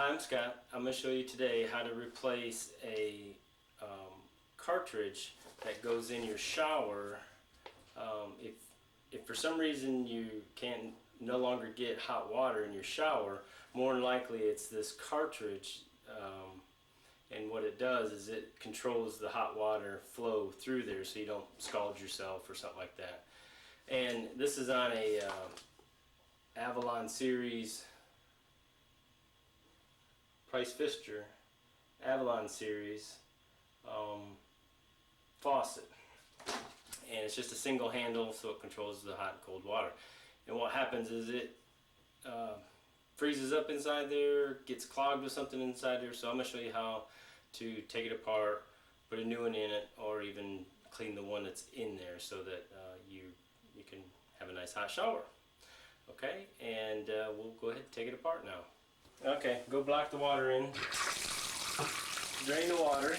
Hi, I'm Scott. I'm going to show you today how to replace a cartridge that goes in your shower. If for some reason you can't no longer get hot water in your shower, more than likely it's this cartridge, and what it does is it controls the hot water flow through there so you don't scald yourself or something like that. And this is on a Avalon series Price Pfister Avalon series faucet, and it's just a single handle, so it controls the hot and cold water. And what happens is it freezes up inside there, gets clogged with something inside there. So I'm going to show you how to take it apart, put a new one in it, or even clean the one that's in there so that you can have a nice hot shower. Okay, and we'll go ahead and take it apart now. Okay, go block the water in, drain the water,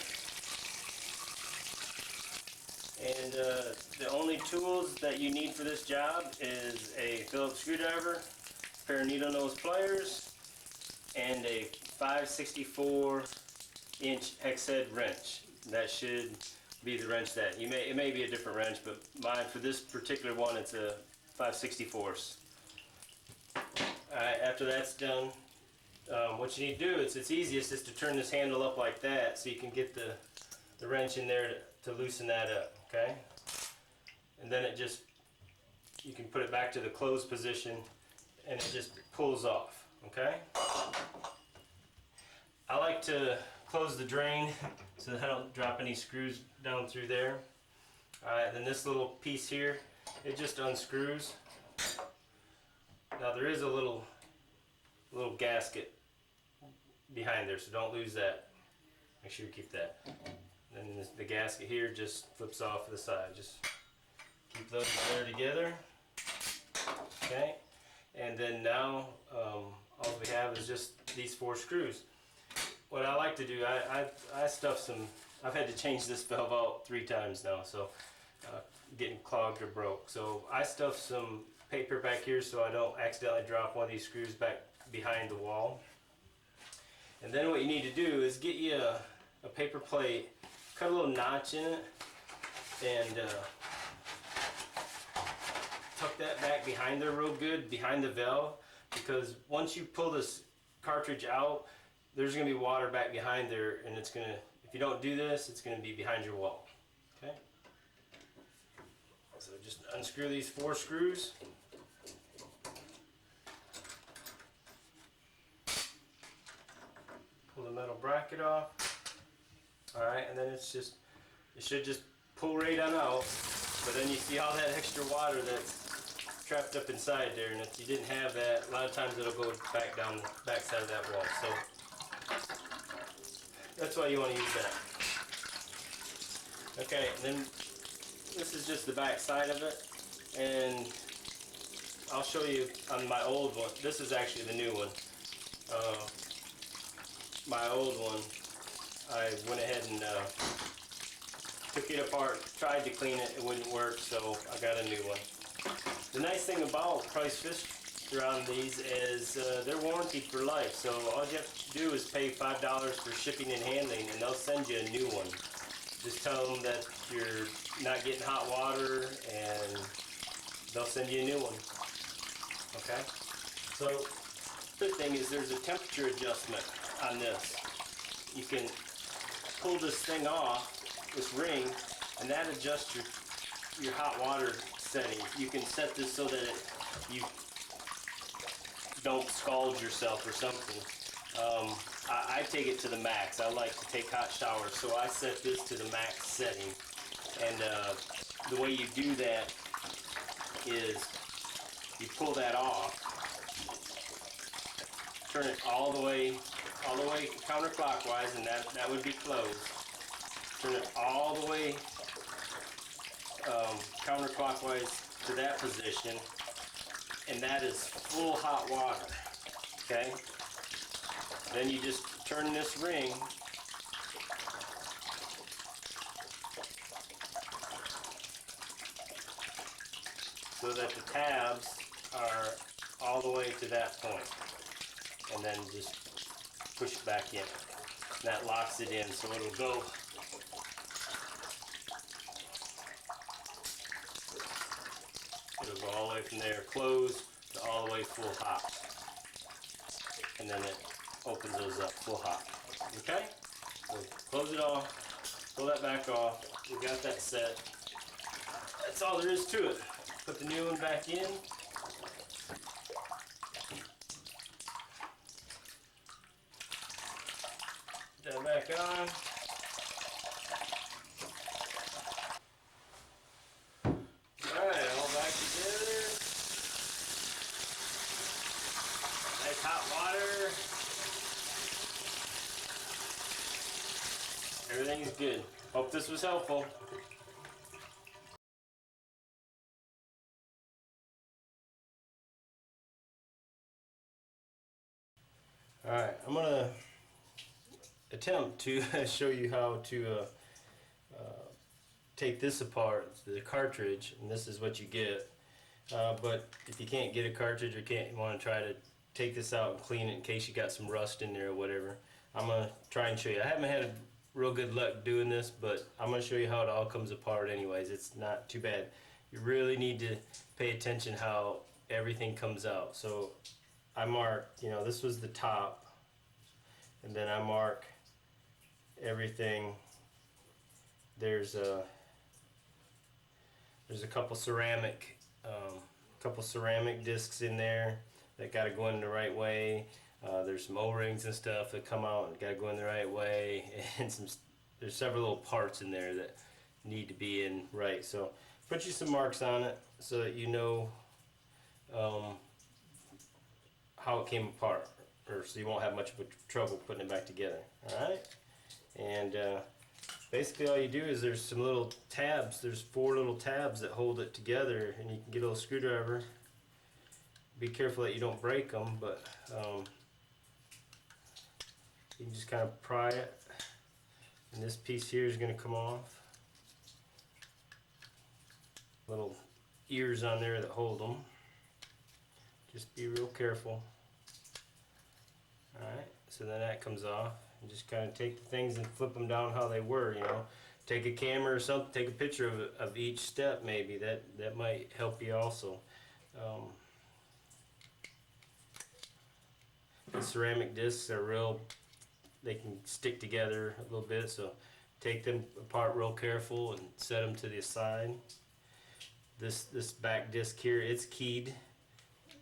and the only tools that you need for this job is a Phillips screwdriver, a pair of needle nose pliers, and a 5/64" hex head wrench. That should be the wrench that it may be a different wrench, but mine, for this particular one, it's a 5/64. Alright, after that's done, what you need to do is, it's easiest is to turn this handle up like that so you can get the wrench in there to loosen that up, okay? And then you can put it back to the closed position and it just pulls off, okay? I like to close the drain so that I don't drop any screws down through there. Alright, then this little piece here, it just unscrews. Now there is a little gasket behind there, so don't lose that. Make sure you keep that. And then the gasket here just flips off to the side. Just keep those there together. Okay, and then now all we have is just these 4 screws. What I like to do, I stuff some. I've had to change this valve out 3 times now, so getting clogged or broke. So I stuff some paper back here so I don't accidentally drop one of these screws back behind the wall. And then what you need to do is get you a paper plate, cut a little notch in it, and tuck that back behind there real good, behind the valve, because once you pull this cartridge out, there's going to be water back behind there, and it's going to, if you don't do this, it's going to be behind your wall. Okay? So just unscrew these 4 screws. Pull the metal bracket off. Alright, and then it should just pull right on out. But then you see all that extra water that's trapped up inside there, and if you didn't have that, a lot of times it'll go back down the back side of that wall. So that's why you want to use that. Okay, and then this is just the back side of it, and I'll show you on my old one. This is actually the new one. My old one, I went ahead and took it apart, tried to clean it, it wouldn't work, so I got a new one. The nice thing about Price Pfister on these is they're warranted for life, so all you have to do is pay $5 for shipping and handling, and they'll send you a new one. Just tell them that you're not getting hot water, and they'll send you a new one. Okay? So, the thing is, there's a temperature adjustment on this. You can pull this thing off, this ring, and that adjusts your hot water setting. You can set this so that you don't scald yourself or something. I take it to the max. I like to take hot showers, so I set this to the max setting. And the way you do that is you pull that off, turn it all the way counterclockwise, and that would be closed. Turn it all the way counterclockwise to that position, and that is full hot water. Okay? Then you just turn this ring so that the tabs are all the way to that point. And then just push it back in. That locks it in, so it'll go. It'll go all the way from there closed to all the way full hop. And then it opens those up full hop. Okay? So close it off, pull that back off. We got that set. That's all there is to it. Put the new one back in. Put that back on. Alright, all back together. Nice hot water. Everything's good. Hope this was helpful. Alright, I'm going to attempt to show you how to take this apart, the cartridge, and this is what you get. But if you can't get a cartridge or you want to try to take this out and clean it in case you got some rust in there or whatever, I'm going to try and show you. I haven't had a real good luck doing this, but I'm going to show you how it all comes apart anyways. It's not too bad. You really need to pay attention how everything comes out. So I marked, this was the top, and then I mark everything. There's a couple ceramic discs in there that got to go in the right way. There's some O-rings and stuff that come out and got to go in the right way, and there's several little parts in there that need to be in right. So put you some marks on it so that you know how it came apart, or so you won't have much of a trouble putting it back together. All right, and basically all you do is there's some little tabs. There's 4 little tabs that hold it together, and you can get a little screwdriver. Be careful that you don't break them, but you can just kind of pry it, and this piece here is going to come off. Little ears on there that hold them. Just be real careful. Alright, so then that comes off. And just kind of take the things and flip them down how they were, Take a camera or something, take a picture of each step maybe. That might help you also. The ceramic discs are they can stick together a little bit, so take them apart real careful and set them to the side. This back disc here, it's keyed.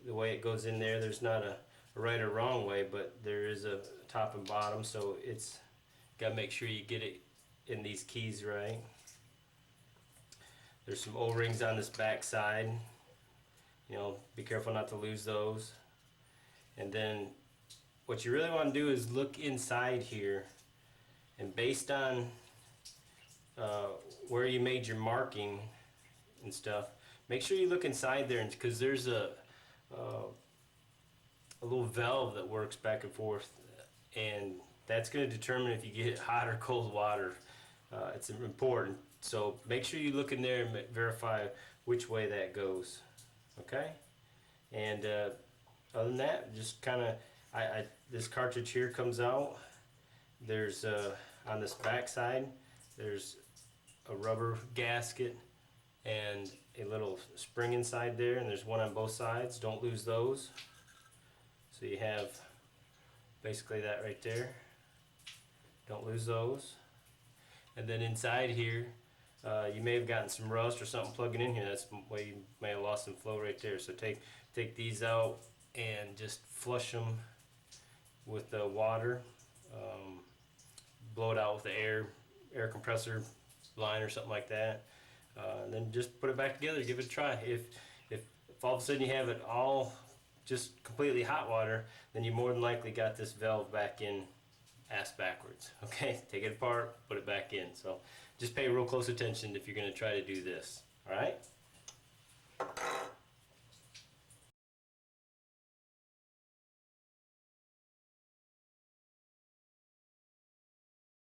The way it goes in there, there's not a right or wrong way, but there is a top and bottom, so it's got to make sure you get it in these keys right. There's some O-rings on this back side. Be careful not to lose those. And then what you really want to do is look inside here, and based on where you made your marking and stuff, make sure you look inside there, because there's a little valve that works back and forth, and that's going to determine if you get hot or cold water. It's important, so make sure you look in there and verify which way that goes. Okay, and other than that, just kind of this cartridge here comes out. There's on this back side, there's a rubber gasket and a little spring inside there, and there's one on both sides. Don't lose those. So you have basically that right there. Don't lose those. And then inside here, you may have gotten some rust or something plugging in here. That's why you may have lost some flow right there. So take these out and just flush them with the water. Blow it out with the air compressor line or something like that. And then just put it back together. Give it a try. If all of a sudden you have it all just completely hot water, then you more than likely got this valve back in ass backwards. Okay, take it apart, put it back in. So just pay real close attention if you're going to try to do this. All right.